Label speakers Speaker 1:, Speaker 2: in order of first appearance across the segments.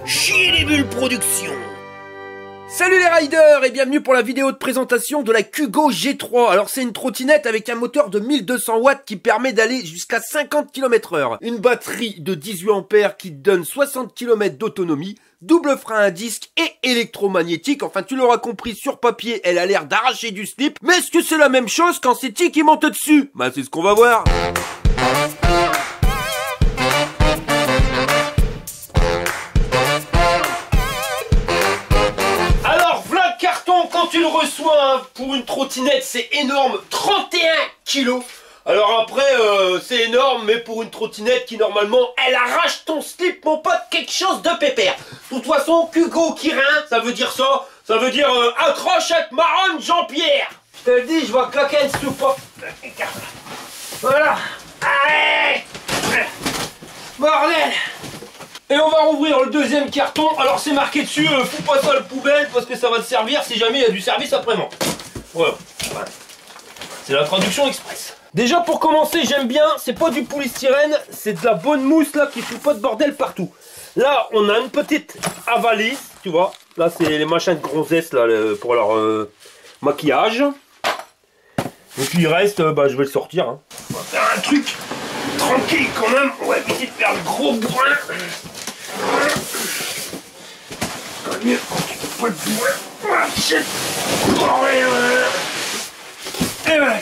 Speaker 1: Chier les bulles production.
Speaker 2: Salut les riders et bienvenue pour la vidéo de présentation de la Kugo G3. Alors c'est une trottinette avec un moteur de 1200 watts qui permet d'aller jusqu'à 50 km/h. Une batterie de 18 ampères qui donne 60 km d'autonomie, double frein à disque et électromagnétique. Enfin tu l'auras compris, sur papier elle a l'air d'arracher du slip. Mais est-ce que c'est la même chose quand c'est Ti qui monte dessus? Bah c'est ce qu'on va voir.
Speaker 3: Tu le reçois pour une trottinette, c'est énorme, 31 kilos. Alors après, c'est énorme, mais pour une trottinette qui normalement, elle arrache ton slip, mon pote, quelque chose de pépère. De toute façon, Kugo Kirin, ça veut dire ça. Ça veut dire accrochette marronne Jean-Pierre. Je te le dis, je vais claquer une soupe. Voilà. Allez. Bordel. Et on va rouvrir le deuxième carton. Alors c'est marqué dessus, fous pas ça à la poubelle parce que ça va te servir si jamais il y a du service après-vente. Voilà. C'est la traduction express. Déjà pour commencer, j'aime bien, c'est pas du polystyrène, c'est de la bonne mousse là qui fout pas de bordel partout. Là, on a une petite avalise, tu vois. Là, c'est les machins de grossesse là pour leur maquillage. Et puis il reste, je vais le sortir. Hein. On va faire un truc tranquille quand même. On va éviter de faire le gros bourrin. Mieux quand tu fais pas de bourrin. Et voilà.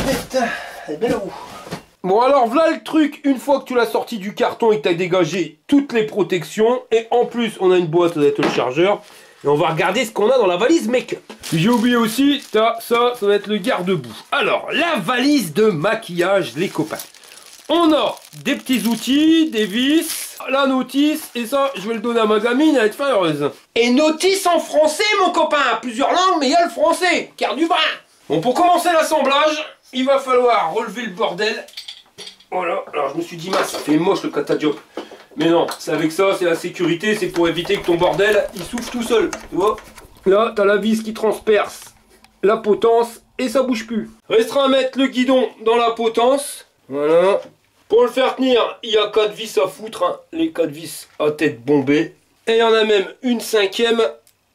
Speaker 3: Putain, elle est belle roue. Bon alors voilà le truc, une fois que tu l'as sorti du carton et que tu as dégagé toutes les protections, et en plus on a une boîte avec le chargeur, et on va regarder ce qu'on a dans la valise make-up. J'ai oublié aussi, ça va être le garde-boue. Alors, la valise de maquillage, les copains. On a des petits outils, des vis, la notice, et ça, je vais le donner à ma gamine, elle va être fin heureuse. Et notice en français, mon copain, plusieurs langues, mais il y a le français, car du brin. Bon, pour commencer l'assemblage, il va falloir relever le bordel. Voilà, alors je me suis dit, mince, ça fait moche le catadiop. Mais non, c'est avec ça, c'est la sécurité, c'est pour éviter que ton bordel, il souffle tout seul, tu vois. Là, t'as la vis qui transperce la potence et ça bouge plus. Restera à mettre le guidon dans la potence. Voilà. Pour le faire tenir, il y a 4 vis à foutre, hein. Les 4 vis à tête bombée. Et il y en a même une 5e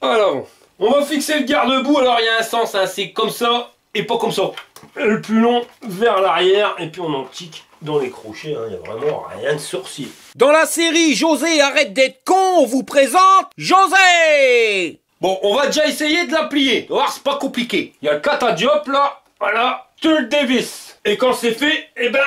Speaker 3: à l'avant. On va fixer le garde-boue, alors il y a un sens, hein. C'est comme ça et pas comme ça. Le plus long vers l'arrière et puis on en tique dans les crochets, hein. Il n'y a vraiment rien de sorcier.
Speaker 2: Dans la série José arrête d'être con, on vous présente José.
Speaker 3: Bon, on va déjà essayer de la plier. Tu vas voir, c'est pas compliqué. Il y a le catadiop là, voilà, tu le dévisses. Et quand c'est fait, eh ben,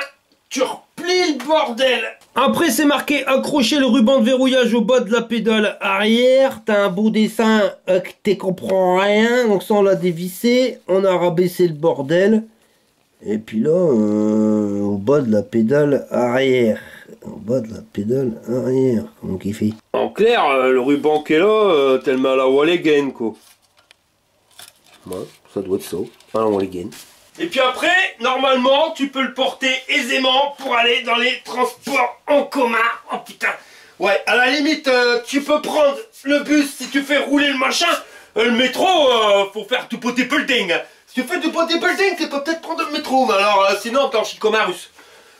Speaker 3: tu replies le bordel. Après, c'est marqué accrocher le ruban de verrouillage au bas de la pédale arrière. T'as un beau dessin que tu comprends rien. Donc ça, on l'a dévissé. On a rabaissé le bordel. Et puis là, au bas de la pédale arrière. Au bas de la pédale arrière. Comment qu'il fait? En clair, le ruban qui est là, tellement à la Walligan, quoi. Ouais, ça doit être ça. À la Walligan. Et puis après, normalement, tu peux le porter aisément pour aller dans les transports en commun. Oh putain. Ouais, à la limite, tu peux prendre le bus si tu fais rouler le machin. Le métro, faut faire du potépulting. Si tu fais du potépulting, tu peux peut-être prendre le métro. Mais alors, sinon, t'es en chicomarus.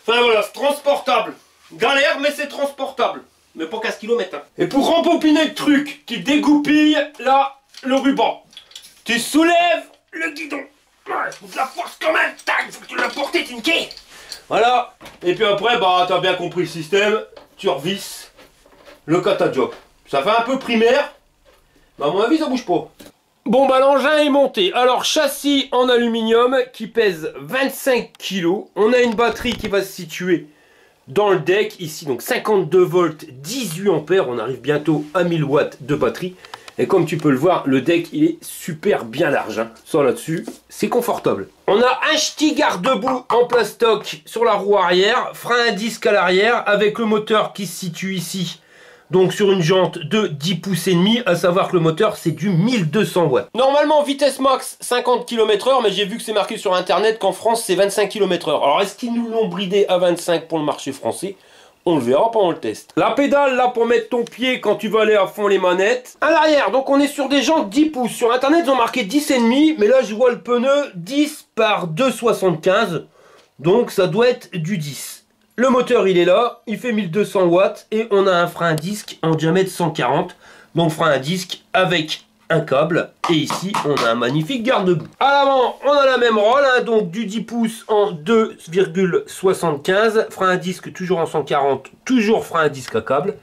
Speaker 3: Enfin voilà, c'est transportable. Galère, mais c'est transportable. Mais pas 15 km. Hein. Et pour rembobiner le truc, tu dégoupilles là le ruban. Tu soulèves le guidon. Ouais, faut de la force quand même. Tac, faut que tu l'as porté, Tinky. Voilà. Et puis après, t'as bien compris le système. Tu revisses le catadiop. Ça fait un peu primaire. Mais à mon avis, ça bouge pas. Bon, l'engin est monté. Alors, châssis en aluminium qui pèse 25 kg. On a une batterie qui va se situer dans le deck ici, donc 52 volts, 18 ampères, on arrive bientôt à 1000 watts de batterie. Et comme tu peux le voir, le deck il est super bien large, hein. Ça là-dessus, c'est confortable. On a un ch'ti garde-boue en plastoc sur la roue arrière, frein à disque à l'arrière, avec le moteur qui se situe ici. Donc sur une jante de 10 pouces et demi, à savoir que le moteur c'est du 1200 watts. Normalement vitesse max 50 km/h, mais j'ai vu que c'est marqué sur internet qu'en France c'est 25 km/h. Alors est-ce qu'ils nous l'ont bridé à 25 pour le marché français? On le verra pendant le test. La pédale là pour mettre ton pied quand tu vas aller à fond les manettes. À l'arrière, donc on est sur des jantes 10 pouces. Sur internet ils ont marqué 10,5, mais là je vois le pneu 10 par 2,75. Donc ça doit être du 10.
Speaker 2: Le moteur il est là, il fait 1200 watts et on a un frein à disque en diamètre 140. Donc frein à disque avec un câble et ici on a un magnifique garde-boue. À l'avant on a la même rolle, hein, donc du 10 pouces en 2,75. Frein à disque toujours en 140, toujours frein à disque à câble.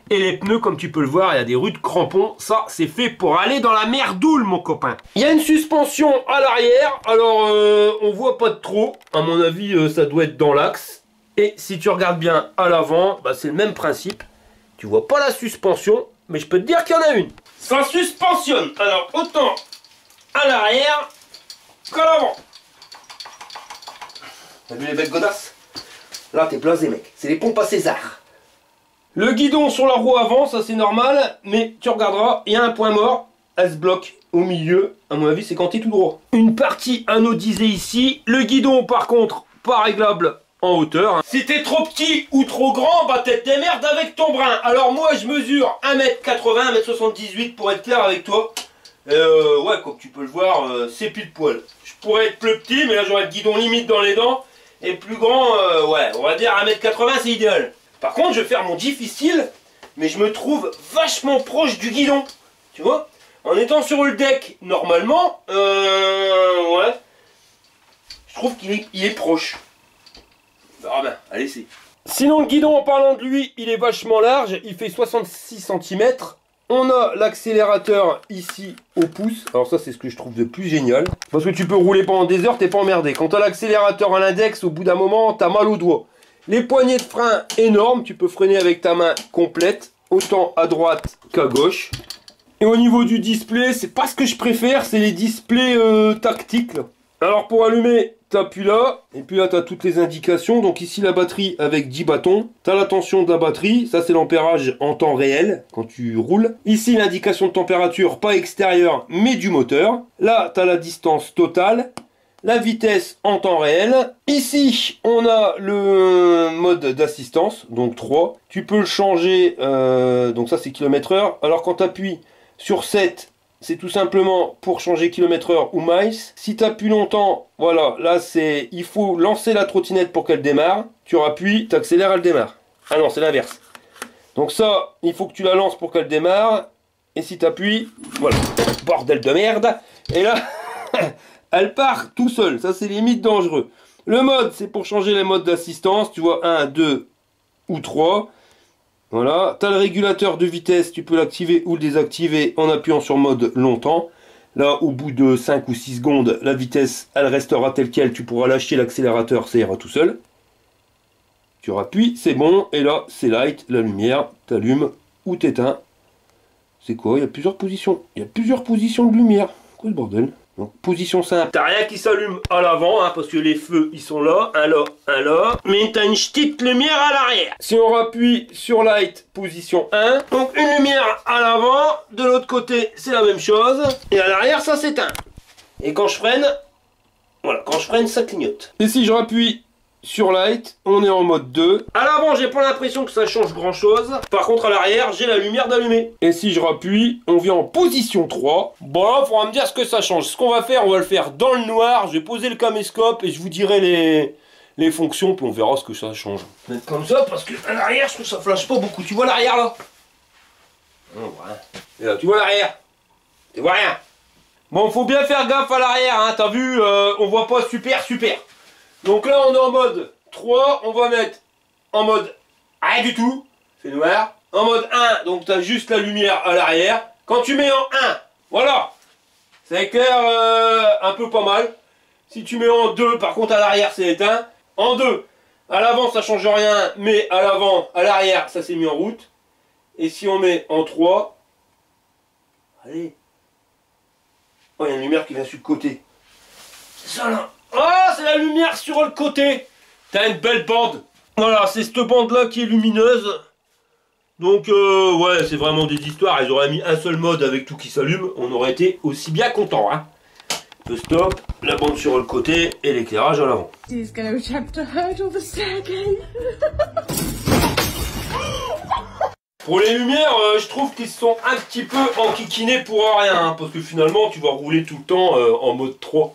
Speaker 2: Et les pneus, comme tu peux le voir, il y a des rudes crampons. Ça, c'est fait pour aller dans la merdoule, mon copain. Il y a une suspension à l'arrière. Alors, on voit pas de trop. À mon avis, ça doit être dans l'axe. Et si tu regardes bien à l'avant, bah, c'est le même principe. Tu vois pas la suspension, mais je peux te dire qu'il y en a une. Ça suspensionne. Alors, autant à l'arrière qu'à l'avant. T'as vu les belles godasses? Là, t'es blasé, mec. C'est les pompes à César. Le guidon sur la roue avant, ça c'est normal, mais tu regarderas, il y a un point mort, elle se bloque au milieu, à mon avis c'est quand t'es tout droit. Une partie anodisée ici, le guidon par contre, pas réglable en hauteur. Si t'es trop petit ou trop grand, bah t'es démerde avec ton brin. Alors moi je mesure 1m80, 1m78 pour être clair avec toi. Ouais, comme tu peux le voir, c'est pile poil. Je pourrais être plus petit, mais là j'aurais le guidon limite dans les dents, et plus grand, ouais, on va dire 1m80 c'est idéal. Par contre, je vais faire mon difficile, mais je me trouve vachement proche du guidon. Tu vois? En étant sur le deck, normalement, ouais, je trouve qu'il est proche. Ah ben, allez, c'est. Sinon, le guidon, en parlant de lui, il est vachement large. Il fait 66 cm. On a l'accélérateur ici au pouce. Alors ça, c'est ce que je trouve de plus génial. Parce que tu peux rouler pendant des heures, t'es pas emmerdé. Quand t'as l'accélérateur à l'index, au bout d'un moment, t'as mal aux doigts. Les poignées de frein énormes, tu peux freiner avec ta main complète, autant à droite qu'à gauche. Et au niveau du display, c'est pas ce que je préfère, c'est les displays tactiques. Là. Alors pour allumer, tu appuies là, et puis là tu as toutes les indications. Donc ici la batterie avec 10 bâtons, tu as la tension de la batterie, ça c'est l'ampérage en temps réel, quand tu roules. Ici l'indication de température, pas extérieure, mais du moteur. Là tu as la distance totale. La vitesse en temps réel. Ici, on a le mode d'assistance, donc 3. Tu peux le changer, donc ça c'est km/h. Alors quand tu appuies sur 7, c'est tout simplement pour changer km/h ou miles. Si tu appuies longtemps, voilà, là c'est, il faut lancer la trottinette pour qu'elle démarre. Tu appuies, tu accélères, elle démarre. Ah non, c'est l'inverse. Donc ça, il faut que tu la lances pour qu'elle démarre. Et si tu appuies, voilà, bordel de merde. Et là... elle part tout seul, ça c'est limite dangereux. Le mode, c'est pour changer les modes d'assistance, tu vois, 1, 2 ou 3. Voilà, tu as le régulateur de vitesse, tu peux l'activer ou le désactiver en appuyant sur mode longtemps. Là, au bout de 5 ou 6 secondes, la vitesse, elle restera telle quelle, tu pourras lâcher l'accélérateur, ça ira tout seul. Tu appuies, c'est bon, et là, c'est light, la lumière, t'allumes ou t'éteins. C'est quoi? Il y a plusieurs positions, il y a plusieurs positions de lumière. Quoi ce bordel? Donc position simple, t'as rien qui s'allume à l'avant, hein, parce que les feux ils sont là, un là, mais t'as une petite lumière à l'arrière. Si on appuie sur light, position 1, donc une lumière à l'avant, de l'autre côté c'est la même chose, et à l'arrière ça s'éteint. Et quand je freine, voilà, quand je freine ça clignote. Et si je rappuie sur light, on est en mode 2. À l'avant, j'ai pas l'impression que ça change grand chose. Par contre, à l'arrière, j'ai la lumière d'allumer. Et si je rappuie, on vient en position 3. Bon, là, il faudra me dire ce que ça change. Ce qu'on va faire, on va le faire dans le noir. Je vais poser le caméscope et je vous dirai les fonctions, puis on verra ce que ça change. Mettre comme ça, parce que à l'arrière, je trouve que ça flash pas beaucoup. Tu vois l'arrière, là? Non, voilà. Et là, tu vois l'arrière? Tu vois rien. Bon, faut bien faire gaffe à l'arrière, hein. T'as vu, on voit pas super. Donc là on est en mode 3, on va mettre en mode rien du tout, c'est noir. En mode 1, donc tu as juste la lumière à l'arrière. Quand tu mets en 1, voilà, ça éclaire un peu pas mal. Si tu mets en 2, par contre à l'arrière c'est éteint. En 2, à l'avant ça change rien, mais à l'avant, à l'arrière ça s'est mis en route. Et si on met en 3, allez, oh il y a une lumière qui vient sur le côté. C'est ça là. Oh, c'est la lumière sur le côté. T'as une belle bande. Voilà, c'est cette bande là qui est lumineuse. Donc ouais, c'est vraiment des histoires. Ils auraient mis un seul mode avec tout qui s'allume, on aurait été aussi bien content, hein. Le stop, la bande sur le côté et l'éclairage à l'avant. Pour les lumières, je trouve qu'ils sont un petit peu enquiquinés pour rien, hein, parce que finalement tu vas rouler tout le temps en mode 3.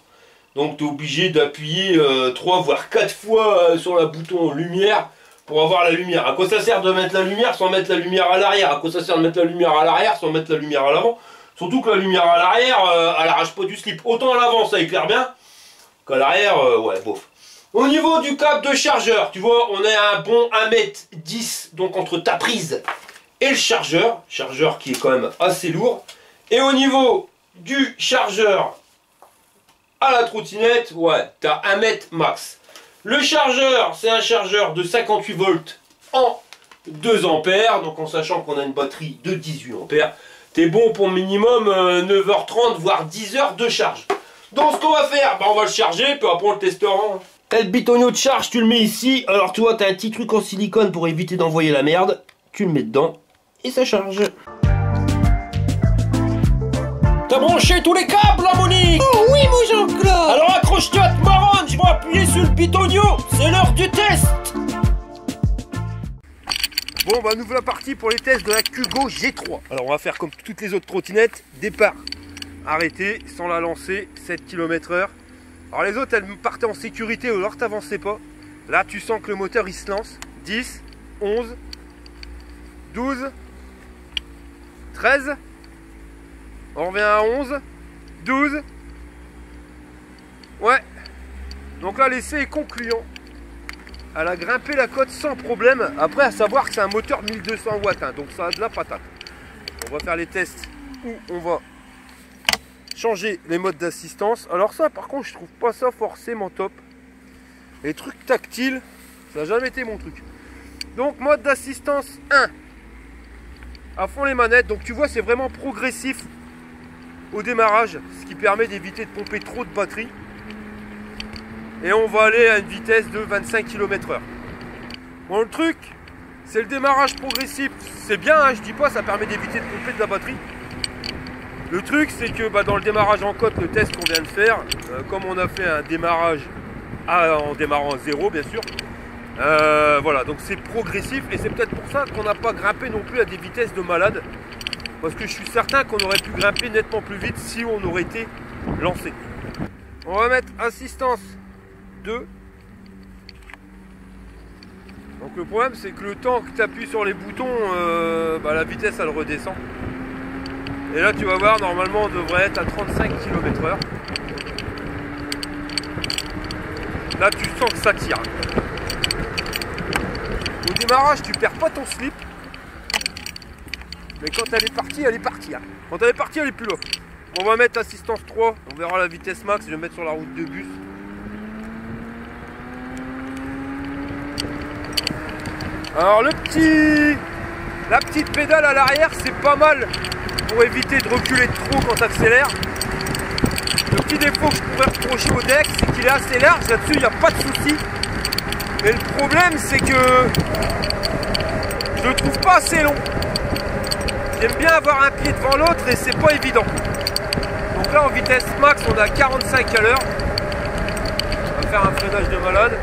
Speaker 2: Donc tu es obligé d'appuyer 3 voire 4 fois sur le bouton lumière
Speaker 3: pour avoir la lumière. À quoi ça sert de mettre la lumière sans mettre la lumière à l'arrière? À quoi ça sert de mettre la lumière à l'arrière sans mettre la lumière à l'avant? Surtout que la lumière à l'arrière, elle arrache pas du slip. Autant à l'avant ça éclaire bien, qu'à l'arrière, ouais, bof. Au niveau du câble de chargeur, tu vois, on est à un bon 1,10 m, donc entre ta prise et le chargeur qui est quand même assez lourd. Et au niveau du chargeur à la trottinette, ouais, t'as 1 m max. Le chargeur, c'est un chargeur de 58 volts en 2 ampères, donc en sachant qu'on a une batterie de 18 ampères, t'es bon pour minimum 9h30, voire 10 heures de charge. Donc ce qu'on va faire, bah, on va le charger, puis après on le testera. Et le bitonio de charge, tu le mets ici. Alors tu vois, t'as un petit truc en silicone pour éviter d'envoyer la merde. Tu le mets dedans et ça charge. T'as branché tous les câbles là, Monique?
Speaker 1: Oh oui, mon Jean-Claude.
Speaker 3: Alors accroche-toi, te marronne, je vais appuyer sur le bitonio. C'est l'heure du test.
Speaker 2: Bon, bah nous voilà partis pour les tests de la Kugo G3. Alors on va faire comme toutes les autres trottinettes, départ, arrêter, sans la lancer, 7 km/h. Alors les autres, elles partaient en sécurité ou alors t'avançais pas. Là, tu sens que le moteur, il se lance. 10, 11, 12, 13. On revient à 11, 12. Ouais. Donc là, l'essai est concluant. Elle a grimpé la côte sans problème. Après, à savoir que c'est un moteur 1200 watts. Hein, donc ça a de la patate. On va faire les tests où on va changer les modes d'assistance. Alors ça, par contre, je trouve pas ça forcément top. Les trucs tactiles, ça n'a jamais été mon truc. Donc, mode d'assistance 1. À fond les manettes. Donc tu vois, c'est vraiment progressif au démarrage, ce qui permet d'éviter de pomper trop de batterie. Et on va aller à une vitesse de 25 km/h. Bon, le truc, c'est le démarrage progressif. C'est bien, hein, je dis pas, ça permet d'éviter de pomper de la batterie. Le truc, c'est que bah, dans le démarrage en côte, le test qu'on vient de faire, comme on a fait un démarrage en démarrant à 0, bien sûr, voilà, donc c'est progressif. Et c'est peut-être pour ça qu'on n'a pas grimpé non plus à des vitesses de malade. Parce que je suis certain qu'on aurait pu grimper nettement plus vite si on aurait été lancé. On va mettre assistance 2. Donc le problème, c'est que le temps que tu appuies sur les boutons, bah, la vitesse elle redescend. Et là tu vas voir, normalement on devrait être à 35 km/h. Là tu sens que ça tire. Au démarrage tu perds pas ton slip. Mais quand elle est partie, elle est partie. Hein. Quand elle est partie, elle est plus là. On va mettre assistance 3. On verra la vitesse max. Je vais mettre sur la route de bus. Alors la petite pédale à l'arrière, c'est pas mal pour éviter de reculer trop quand tu accélères. Le petit défaut que je pourrais reprocher au deck, c'est qu'il est assez large. Là-dessus, il n'y a pas de souci. Mais le problème, c'est que je le trouve pas assez long. J'aime bien avoir un pied devant l'autre et c'est pas évident. Donc là en vitesse max on a 45 à l'heure. On va faire un freinage de malade.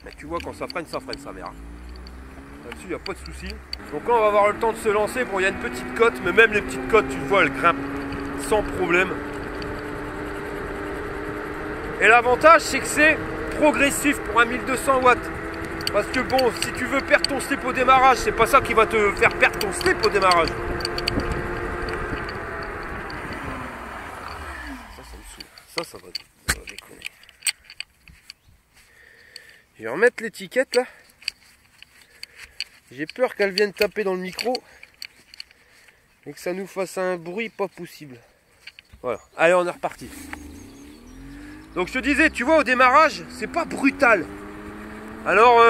Speaker 2: Mais tu vois quand ça freine sa mère. Là-dessus il n'y a pas de souci. Donc là on va avoir le temps de se lancer. Bon il y a une petite côte, mais même les petites côtes tu vois elles grimpent sans problème. Et l'avantage c'est que c'est progressif pour un 1200 watts. Parce que bon, si tu veux perdre ton slip au démarrage, c'est pas ça qui va te faire perdre ton slip au démarrage. Ça me saoule. Ça va déconner. Je vais remettre l'étiquette là. J'ai peur qu'elle vienne taper dans le micro. Et que ça nous fasse un bruit pas possible. Voilà. Allez, on est reparti. Donc je te disais, tu vois, au démarrage, c'est pas brutal. Alors,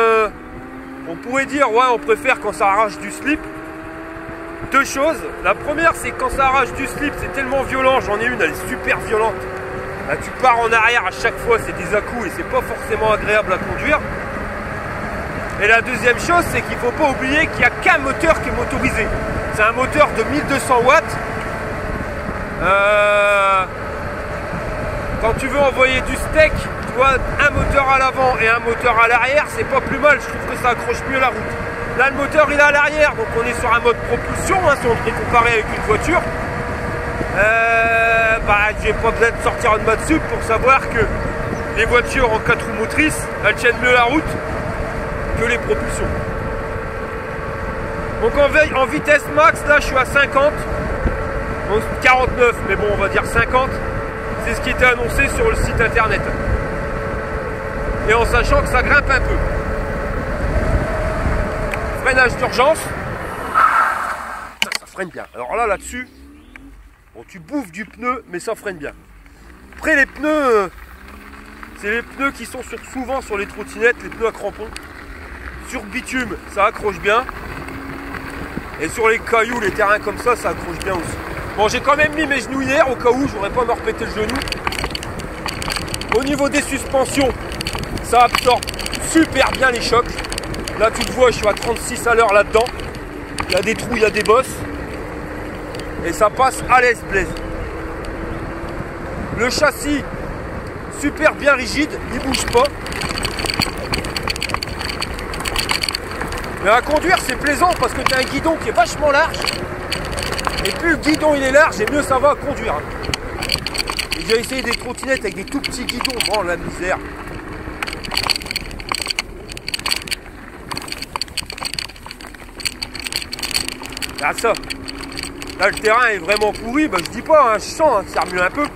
Speaker 2: on pourrait dire, ouais, on préfère quand ça arrache du slip. Deux choses. La première, c'est quand ça arrache du slip, c'est tellement violent. J'en ai une, elle est super violente. Là, tu pars en arrière à chaque fois, c'est des à-coups et c'est pas forcément agréable à conduire. Et la deuxième chose, c'est qu'il ne faut pas oublier qu'il n'y a qu'un moteur qui est motorisé. C'est un moteur de 1200 watts. Quand tu veux envoyer du steak, tu vois, un moteur à l'avant et un moteur à l'arrière, c'est pas plus mal, je trouve que ça accroche mieux la route. Là, le moteur il est à l'arrière, donc on est sur un mode propulsion, hein, si on peut comparer avec une voiture. Bah, j'ai pas besoin de sortir en mode sub pour savoir que les voitures en 4 roues motrices, elles tiennent mieux la route que les propulsions. Donc en vitesse max, là je suis à 50, donc 49, mais bon on va dire 50. C'est ce qui était annoncé sur le site internet. Et en sachant que ça grimpe un peu. Freinage d'urgence. Ça freine bien. Alors là-dessus, bon, tu bouffes du pneu, mais ça freine bien. Après les pneus, c'est les pneus qui sont souvent sur les trottinettes, les pneus à crampons. Sur bitume, ça accroche bien. Et sur les cailloux, les terrains comme ça accroche bien aussi. Bon, j'ai quand même mis mes genouillères au cas où, je voudrais pas me repéter le genou. Au niveau des suspensions, ça absorbe super bien les chocs. Là, tu le vois, je suis à 36 à l'heure là-dedans. Il y a des trous, il y a des bosses. Et ça passe à l'aise, Blaise. Le châssis, super bien rigide, il bouge pas. Mais à conduire, c'est plaisant parce que tu as un guidon qui est vachement large. Et plus le guidon il est large, et mieux ça va à conduire. J'ai déjà essayé des trottinettes avec des tout petits guidons. Bon, la misère. Là, ça. Là, le terrain est vraiment pourri. Bah, je dis pas, hein, je sens, hein, ça remue un peu.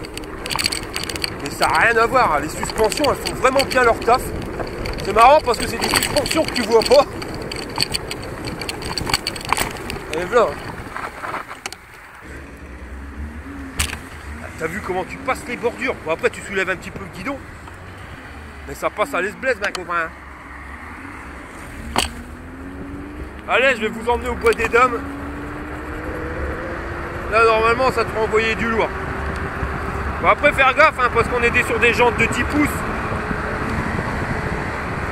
Speaker 2: Mais ça n'a rien à voir. Les suspensions, elles font vraiment bien leur taf. C'est marrant parce que c'est des suspensions que tu vois pas. Et voilà. T'as vu comment tu passes les bordures? Bon, après tu soulèves un petit peu le guidon. Mais ça passe à l'aise-blaise, ma copain. Allez, je vais vous emmener au bois des dames. Là normalement ça devrait envoyer du lourd. Bon, après faire gaffe hein, parce qu'on est sur des jantes de 10 pouces.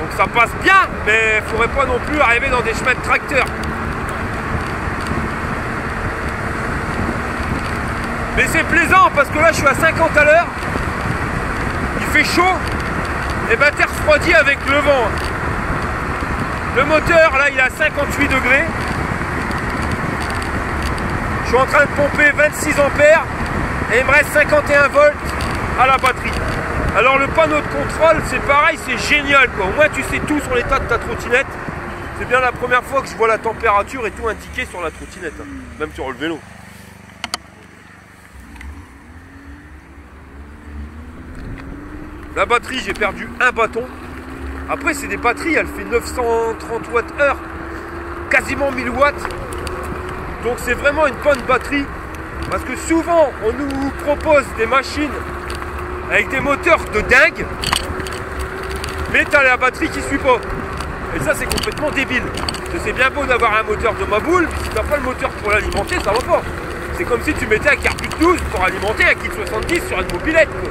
Speaker 2: Donc ça passe bien, mais il ne faudrait pas non plus arriver dans des chemins de tracteur. Mais c'est plaisant parce que là je suis à 50 à l'heure. Il fait chaud. Et ben t'es refroidi avec le vent. Le moteur là il est à 58 degrés. Je suis en train de pomper 26 ampères. Et il me reste 51 volts à la batterie. Alors le panneau de contrôle c'est pareil, c'est génial quoi. Au moins tu sais tout sur l'état de ta trottinette. C'est bien la première fois que je vois la température et tout indiqué sur la trottinette. Hein. Même sur le vélo. La batterie, j'ai perdu un bâton. Après, c'est des batteries, elle fait 930 Wh, quasiment 1000 watts. Donc c'est vraiment une bonne batterie. Parce que souvent, on nous propose des machines avec des moteurs de dingue. Mais tu as la batterie qui ne suit pas. Et ça, c'est complètement débile. Parce que c'est bien beau d'avoir un moteur de ma boule, mais si tu n'as pas le moteur pour l'alimenter, ça va pas. C'est comme si tu mettais un carbuc 12 pour alimenter un kit 70 sur une mobilette, quoi.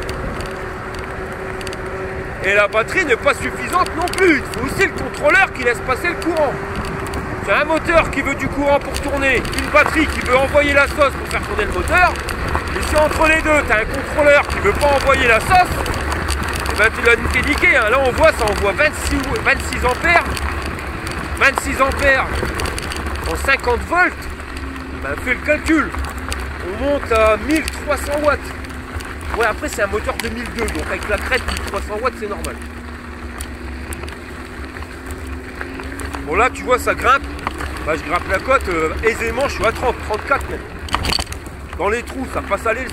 Speaker 2: Et la batterie n'est pas suffisante non plus. Il faut aussi le contrôleur qui laisse passer le courant. Tu as un moteur qui veut du courant pour tourner, une batterie qui veut envoyer la sauce pour faire tourner le moteur. Et si entre les deux, tu as un contrôleur qui ne veut pas envoyer la sauce, et ben tu l'as niqué. Hein. Là on voit, ça envoie 26 ampères. 26 ampères en 50 volts. Ben, fais le calcul. On monte à 1300 watts. Ouais, après c'est un moteur 2002, donc avec la crête 1300 watts c'est normal. Bon là tu vois ça grimpe, bah, je grimpe la côte aisément, je suis à 30, 34 même. Dans les trous ça passe à l'aise.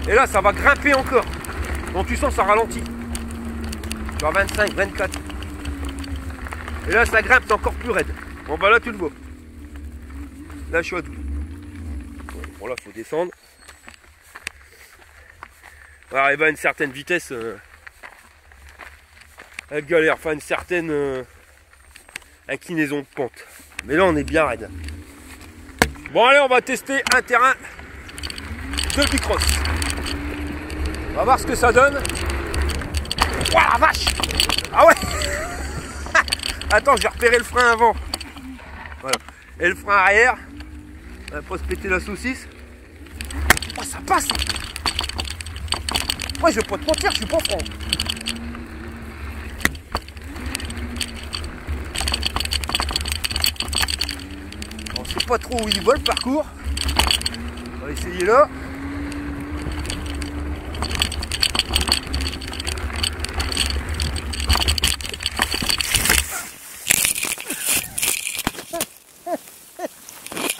Speaker 2: Et là ça va grimper encore, donc tu sens ça ralentit. Je suis à 25, 24. Et là ça grimpe encore plus raide. Bon bah là tu le vois. Là je suis à 12. Bon là faut descendre. On va arriver à une certaine vitesse. Elle galère, enfin une certaine inclinaison de pente. Mais là on est bien raide. Bon allez, on va tester un terrain de bicross. On va voir ce que ça donne. Oh la vache! Ah ouais! Attends, je vais repérer le frein avant. Voilà. Et le frein arrière. On va pas se péter la saucisse. Oh ça passe! Ouais, je vais pas te mentir, je suis pas franc. On sait pas trop où il va le parcours. On va essayer là.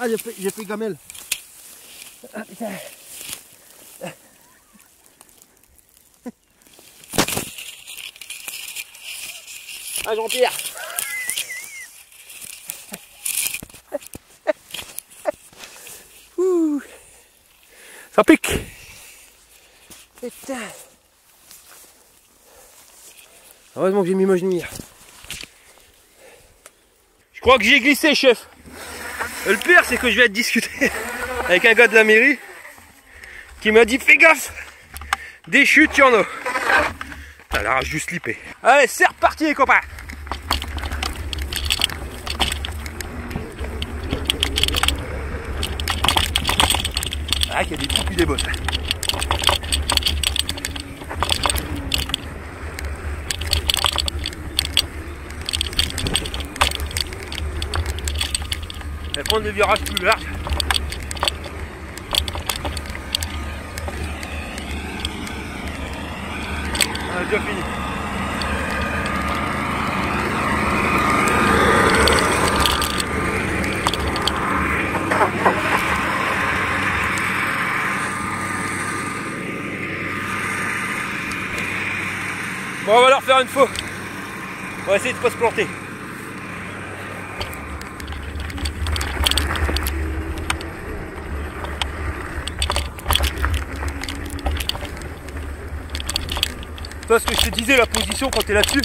Speaker 2: j'ai fait gamelle. Ah, putain. Ah, Jean-Pierre. Ça pique. Putain. Heureusement que j'ai mis ma genouillère. Je crois que j'ai glissé, chef. Le pire, c'est que je vais être discuter avec un gars de la mairie qui m'a dit fais gaffe, des chutes, il y en a. Elle a juste slippé. Allez, c'est reparti les copains. Ah, qu'il y a des trous puis des bottes. Je vais prendre des virages plus larges. On a déjà fini. Bon, on va leur faire une fois. On va essayer de pas se planter. Toi, ce que je te disais, la position quand t'es là-dessus,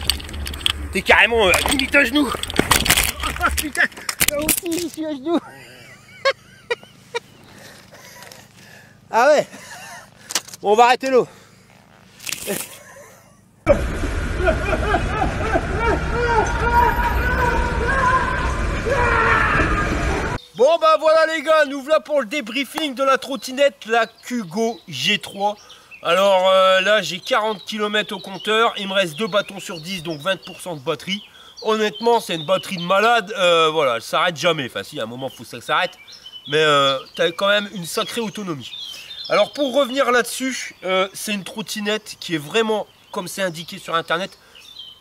Speaker 2: t'es carrément limite à genoux. Oh putain, là aussi je suis à genoux. Ah ouais. Bon, on va arrêter l'eau. Bon bah voilà les gars, nous voilà pour le débriefing de la trottinette, la Kugo G3. Alors là j'ai 40 km au compteur, il me reste 2 bâtons sur 10, donc 20% de batterie. Honnêtement c'est une batterie de malade, voilà, elle s'arrête jamais, enfin si à un moment il faut que ça s'arrête, mais t'as quand même une sacrée autonomie. Alors pour revenir là-dessus, c'est une trottinette qui est vraiment, comme c'est indiqué sur internet,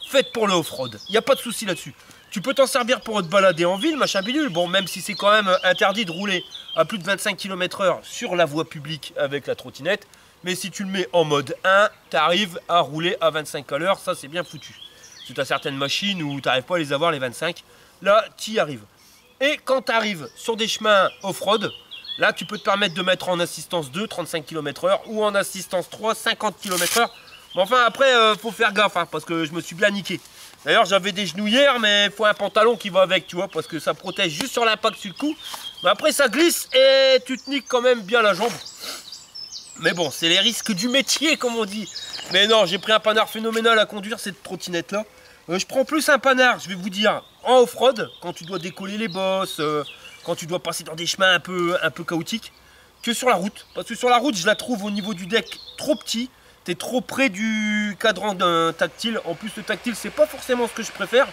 Speaker 2: faite pour le off-road, il n'y a pas de souci là-dessus. Tu peux t'en servir pour te balader en ville, machin bidule. Bon, même si c'est quand même interdit de rouler à plus de 25 km/h sur la voie publique avec la trottinette. Mais si tu le mets en mode 1, tu arrives à rouler à 25 à l'heure. Ça, c'est bien foutu. Si tu as certaines machines où tu n'arrives pas à les avoir, les 25, là, tu y arrives. Et quand tu arrives sur des chemins off-road, là, tu peux te permettre de mettre en assistance 2, 35 km/h ou en assistance 3, 50 km/h. Bon, enfin, après, faut faire gaffe hein, parce que je me suis bien niqué. D'ailleurs j'avais des genouillères mais il faut un pantalon qui va avec tu vois parce que ça protège juste sur l'impact sur le cou. Mais après ça glisse et tu te niques quand même bien la jambe. Mais bon c'est les risques du métier comme on dit. Mais non j'ai pris un panard phénoménal à conduire cette trottinette là. Je prends plus un panard je vais vous dire en off-road quand tu dois décoller les bosses, quand tu dois passer dans des chemins un peu chaotiques que sur la route. Parce que sur la route je la trouve au niveau du deck trop petit. T'es trop près du cadran d'un tactile. En plus le tactile c'est pas forcément ce que je préfère.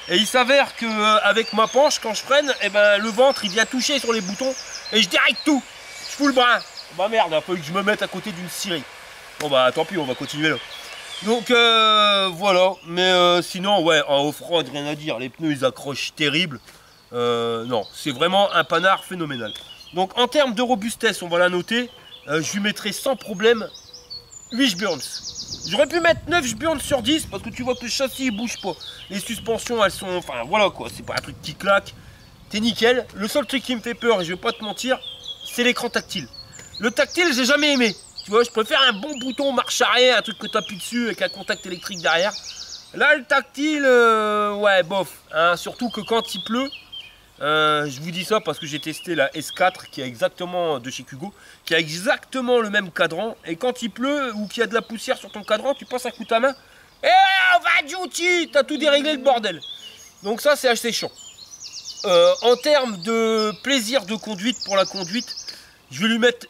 Speaker 2: Et il s'avère que avec ma penche quand je freine, eh ben, le ventre il vient toucher sur les boutons et je direct tout. Je fous le brin. Bah merde, il faut que je me mette à côté d'une scierie. Bon bah tant pis on va continuer là. Donc voilà. Mais sinon ouais en off-road rien à dire. Les pneus ils accrochent terrible. Non c'est vraiment un panard phénoménal. Donc en termes de robustesse on va la noter. Je lui mettrai sans problème 8 Shburns. J'aurais pu mettre 9 Shburns sur 10 parce que tu vois que le châssis il bouge pas. Les suspensions elles sont, enfin voilà quoi, c'est pas un truc qui claque. T'es nickel. Le seul truc qui me fait peur, et je vais pas te mentir, c'est l'écran tactile. Le tactile j'ai jamais aimé. Tu vois, je préfère un bon bouton marche arrière, un truc que tu appuies dessus avec un contact électrique derrière. Là le tactile, ouais bof. Hein, surtout que quand il pleut. Je vous dis ça parce que j'ai testé la S4 qui est exactement de chez Kugo, qui a exactement le même cadran. Et quand il pleut ou qu'il y a de la poussière sur ton cadran, tu passes un coup de ta main. Et on va duty, t'as tout déréglé le bordel. Donc ça c'est assez chiant. En termes de plaisir de conduite pour la conduite, je vais lui mettre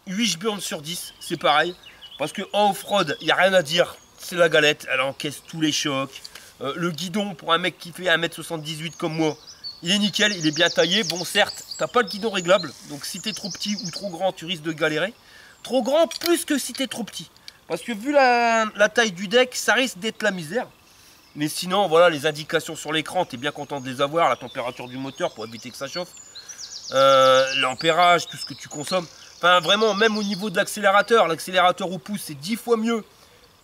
Speaker 2: 8 Shburns sur 10, c'est pareil. Parce que en off-road, il n'y a rien à dire, c'est la galette, elle encaisse tous les chocs. Le guidon pour un mec qui fait 1m78 comme moi, il est nickel, il est bien taillé. Bon certes, t'as pas le guidon réglable. Donc si t'es trop petit ou trop grand, tu risques de galérer. Trop grand plus que si t'es trop petit. Parce que vu la taille du deck, ça risque d'être la misère. Mais sinon, voilà, les indications sur l'écran, t'es bien content de les avoir. La température du moteur pour éviter que ça chauffe. l'ampérage, tout ce que tu consommes. Enfin, vraiment, même au niveau de l'accélérateur au pouce, c'est 10 fois mieux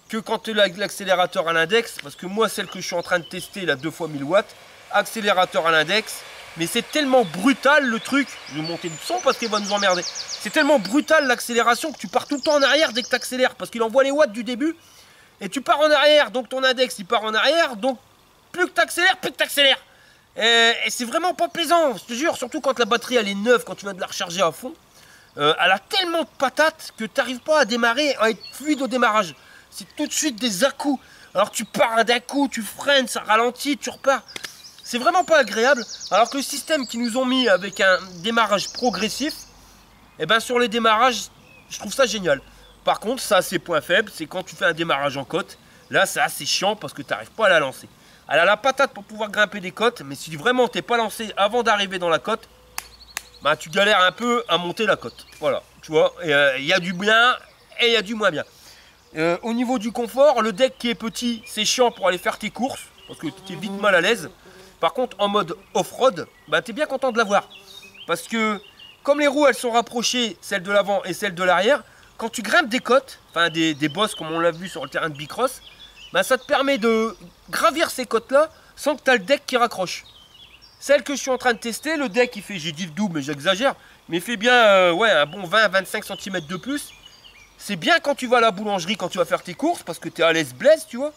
Speaker 2: que quand tu as l'accélérateur à l'index. Parce que moi, celle que je suis en train de tester, la 2 fois 1000 watts, accélérateur à l'index. Mais c'est tellement brutal le truc. Je vais monter le son parce qu'il va nous emmerder. C'est tellement brutal l'accélération que tu pars tout le temps en arrière dès que tu accélères. Parce qu'il envoie les watts du début. Et tu pars en arrière. Donc ton index, il part en arrière. Donc plus que tu accélères, plus que tu accélères. Et c'est vraiment pas plaisant, je te jure. Surtout quand la batterie, elle est neuve, quand tu viens de la recharger à fond. Elle a tellement de patates que tu n'arrives pas à démarrer, à être fluide au démarrage. C'est tout de suite des à-coups. Alors tu pars d'un coup, tu freines, ça ralentit, tu repars. C'est vraiment pas agréable. Alors que le système qu'ils nous ont mis avec un démarrage progressif, eh ben sur les démarrages, je trouve ça génial. Par contre, ça a ses points faibles, c'est quand tu fais un démarrage en côte. Là, c'est assez chiant parce que tu n'arrives pas à la lancer. Elle a la patate pour pouvoir grimper des côtes, mais si vraiment tu n'es pas lancé avant d'arriver dans la côte, bah, tu galères un peu à monter la côte. Voilà, tu vois, il y a du bien et il y a du moins bien. Au niveau du confort, le deck qui est petit, c'est chiant pour aller faire tes courses, parce que tu es vite mal à l'aise. Par contre, en mode off-road, bah, tu es bien content de l'avoir. Parce que, comme les roues, elles sont rapprochées, celles de l'avant et celles de l'arrière, quand tu grimpes des côtes, enfin des bosses comme on l'a vu sur le terrain de Bicross, bah, ça te permet de gravir ces côtes-là sans que tu aies le deck qui raccroche. Celle que je suis en train de tester, le deck il fait, j'ai dit le double mais j'exagère, mais il fait bien ouais, un bon 20-25 cm de plus. C'est bien quand tu vas à la boulangerie, quand tu vas faire tes courses, parce que tu es à l'aise blesse, tu vois.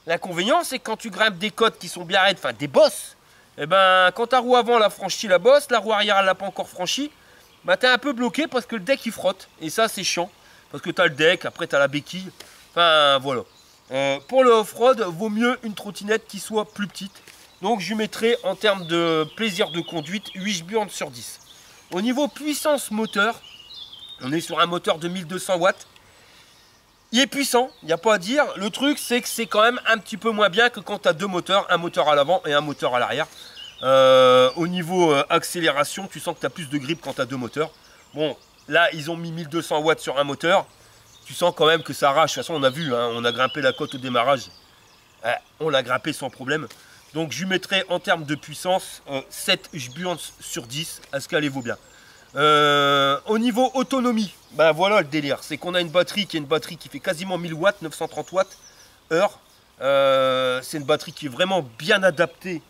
Speaker 2: L'inconvénient, c'est que quand tu grimpes des côtes qui sont bien raides, enfin des bosses, et ben quand ta roue avant elle a franchi la bosse, la roue arrière elle l'a pas encore franchi, bah tu es un peu bloqué parce que le deck il frotte. Et ça c'est chiant, parce que tu as le deck, après tu as la béquille, enfin voilà. Pour le off-road, vaut mieux une trottinette qui soit plus petite. Donc je lui mettrai en termes de plaisir de conduite 8 burnes sur 10. Au niveau puissance moteur, on est sur un moteur de 1200 watts. Il est puissant, il n'y a pas à dire. Le truc c'est que c'est quand même un petit peu moins bien que quand tu as deux moteurs, un moteur à l'avant et un moteur à l'arrière. Au niveau accélération, tu sens que tu as plus de grip quand tu as deux moteurs. Bon, là ils ont mis 1200 watts sur un moteur. Tu sens quand même que ça arrache. De toute façon on a vu, hein, on a grimpé la côte au démarrage. On l'a grimpé sans problème. Donc je lui mettrai en termes de puissance 7 burnes sur 10, à ce qu'elle vaut bien. Au niveau autonomie, ben voilà le délire, c'est qu'on a une batterie qui fait quasiment 1000 watts, 930 watts heure. C'est une batterie qui est vraiment bien adaptée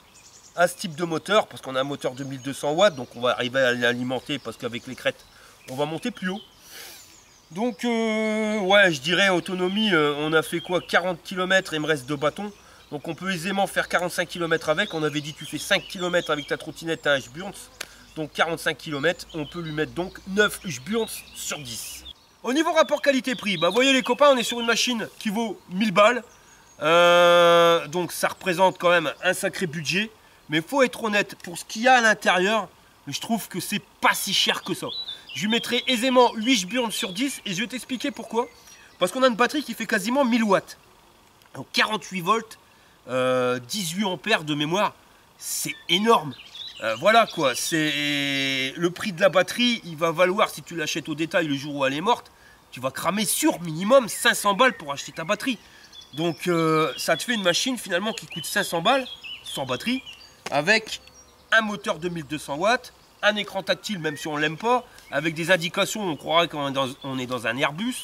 Speaker 2: à ce type de moteur, parce qu'on a un moteur de 1200 watts, donc on va arriver à l'alimenter, parce qu'avec les crêtes, on va monter plus haut. Donc ouais, je dirais autonomie, on a fait quoi, 40 km et il me reste 2 bâtons. Donc on peut aisément faire 45 km avec. On avait dit tu fais 5 km avec ta trottinette à 1 burnes. Donc 45 km, on peut lui mettre donc 9 burnes sur 10. Au niveau rapport qualité-prix, bah vous voyez les copains, on est sur une machine qui vaut 1000 balles. Donc ça représente quand même un sacré budget. Mais il faut être honnête, pour ce qu'il y a à l'intérieur, je trouve que c'est pas si cher que ça. Je lui mettrai aisément 8 burnes sur 10 et je vais t'expliquer pourquoi. Parce qu'on a une batterie qui fait quasiment 1000 watts. Donc 48 volts. 18 ampères de mémoire, c'est énorme. Voilà quoi, c'est le prix de la batterie, il va valoir, si tu l'achètes au détail le jour où elle est morte, tu vas cramer sur minimum 500 balles pour acheter ta batterie. Donc ça te fait une machine finalement qui coûte 500 balles, sans batterie, avec un moteur de 1200 watts, un écran tactile même si on l'aime pas, avec des indications, on croirait qu'on est dans un Airbus.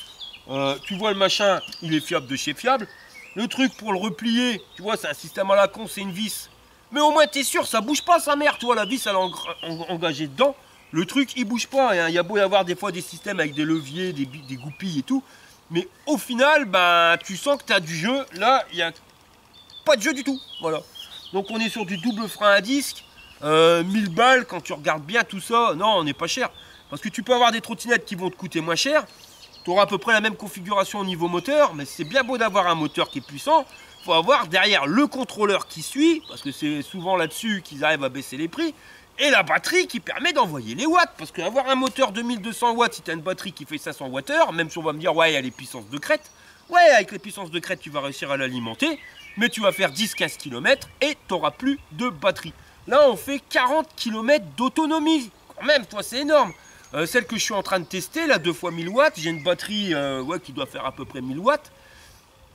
Speaker 2: Tu vois le machin, il est fiable de chez fiable. Le truc pour le replier, tu vois, c'est un système à la con, c'est une vis. Mais au moins, tu es sûr, ça bouge pas sa mère, tu vois, la vis, elle est engagée dedans. Le truc, il bouge pas. Hein. Il y a beau y avoir des fois des systèmes avec des leviers, des goupilles et tout. Mais au final, bah, tu sens que tu as du jeu. Là, il n'y a pas de jeu du tout. Voilà. Donc, on est sur du double frein à disque. 1000 balles, quand tu regardes bien tout ça, non, on n'est pas cher. Parce que tu peux avoir des trottinettes qui vont te coûter moins cher. Tu auras à peu près la même configuration au niveau moteur, mais c'est bien beau d'avoir un moteur qui est puissant. Il faut avoir derrière le contrôleur qui suit, parce que c'est souvent là-dessus qu'ils arrivent à baisser les prix, et la batterie qui permet d'envoyer les watts. Parce qu'avoir un moteur de 1200 watts, si tu as une batterie qui fait 500 Wh, même si on va me dire, ouais, il y a les puissances de crête. Ouais, avec les puissances de crête, tu vas réussir à l'alimenter, mais tu vas faire 10-15 km et tu n'auras plus de batterie. Là, on fait 40 km d'autonomie. Quand même, toi, c'est énorme. Celle que je suis en train de tester, la 2 fois 1000 watts, j'ai une batterie ouais, qui doit faire à peu près 1000 watts.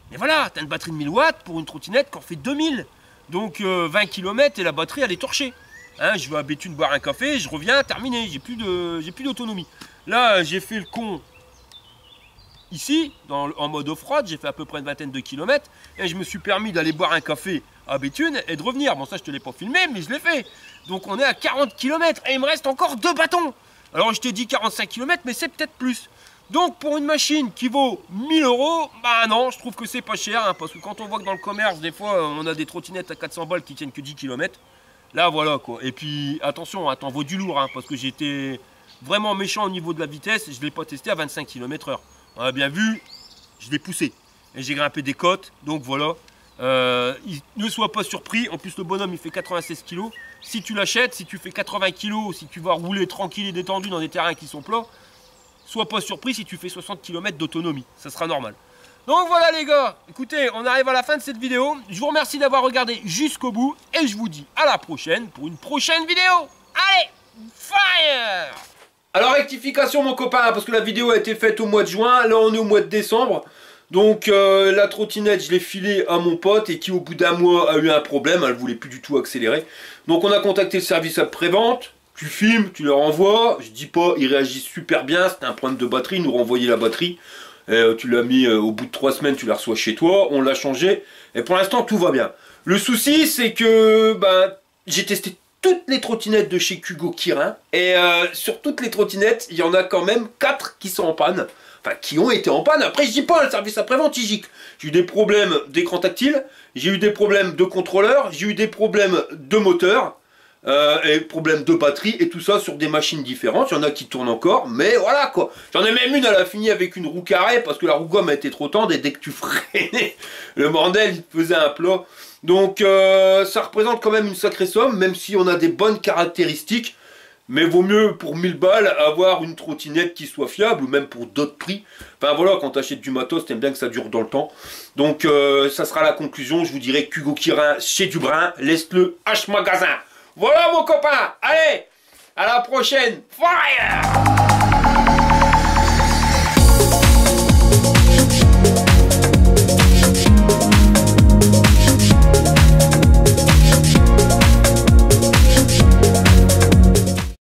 Speaker 2: Mais voilà, tu as une batterie de 1000 watts pour une trottinette qui en fait 2000. Donc 20 km et la batterie elle est torchée. Hein, je vais à Béthune boire un café, je reviens, terminé, j'ai plus d'autonomie. Là, j'ai fait le con ici, en mode off-road, j'ai fait à peu près une vingtaine de kilomètres, et je me suis permis d'aller boire un café à Béthune et de revenir. Bon, ça, je te l'ai pas filmé, mais je l'ai fait. Donc, on est à 40 km, et il me reste encore 2 bâtons. Alors, je t'ai dit 45 km, mais c'est peut-être plus. Donc, pour une machine qui vaut 1000 €, bah non, je trouve que c'est pas cher, hein, parce que quand on voit que dans le commerce, des fois, on a des trottinettes à 400 balles qui tiennent que 10 km, là, voilà, quoi. Et puis, attention, hein, t'en vaut du lourd, hein, parce que j'étais vraiment méchant au niveau de la vitesse, je ne l'ai pas testé à 25 km/h. On a bien vu, je l'ai poussé. Et j'ai grimpé des côtes, donc voilà. Ne sois pas surpris, en plus le bonhomme il fait 96 kg. Si tu l'achètes, si tu fais 80 kg, si tu vas rouler tranquille et détendu dans des terrains qui sont plats, sois pas surpris si tu fais 60 km d'autonomie, ça sera normal. Donc voilà les gars, écoutez, on arrive à la fin de cette vidéo. Je vous remercie d'avoir regardé jusqu'au bout et je vous dis à la prochaine pour une prochaine vidéo. Allez, fire! Alors rectification mon copain, parce que la vidéo a été faite au mois de juin, là on est au mois de décembre. Donc la trottinette je l'ai filée à mon pote et qui au bout d'un mois a eu un problème, elle voulait plus du tout accélérer. Donc on a contacté le service après-vente, tu filmes, tu leur envoies, je dis pas, ils réagissent super bien, c'était un problème de batterie, ils nous renvoyaient la batterie. Tu l'as mis au bout de 3 semaines, tu la reçois chez toi, on l'a changé et pour l'instant tout va bien. Le souci c'est que j'ai testé toutes les trottinettes de chez Kugo Kirin et sur toutes les trottinettes il y en a quand même 4 qui sont en panne, enfin qui ont été en panne. Après je dis pas, le service après-vente il gicle. J'ai eu des problèmes d'écran tactile, j'ai eu des problèmes de contrôleur, j'ai eu des problèmes de moteur et problèmes de batterie et tout ça sur des machines différentes. Il y en a qui tournent encore, mais voilà quoi. J'en ai même une, elle a fini avec une roue carrée parce que la roue gomme a été trop tendre et dès que tu freinais, le bordel il faisait un plat. Donc ça représente quand même une sacrée somme, même si on a des bonnes caractéristiques. Mais vaut mieux pour 1000 balles avoir une trottinette qui soit fiable ou même pour d'autres prix. Enfin voilà, quand tu achètes du matos, t'aimes bien que ça dure dans le temps. Donc ça sera la conclusion. Je vous dirai Kugo Kirin chez Dubrun, laisse-le H magasin. Voilà mon copain, allez, à la prochaine, fire!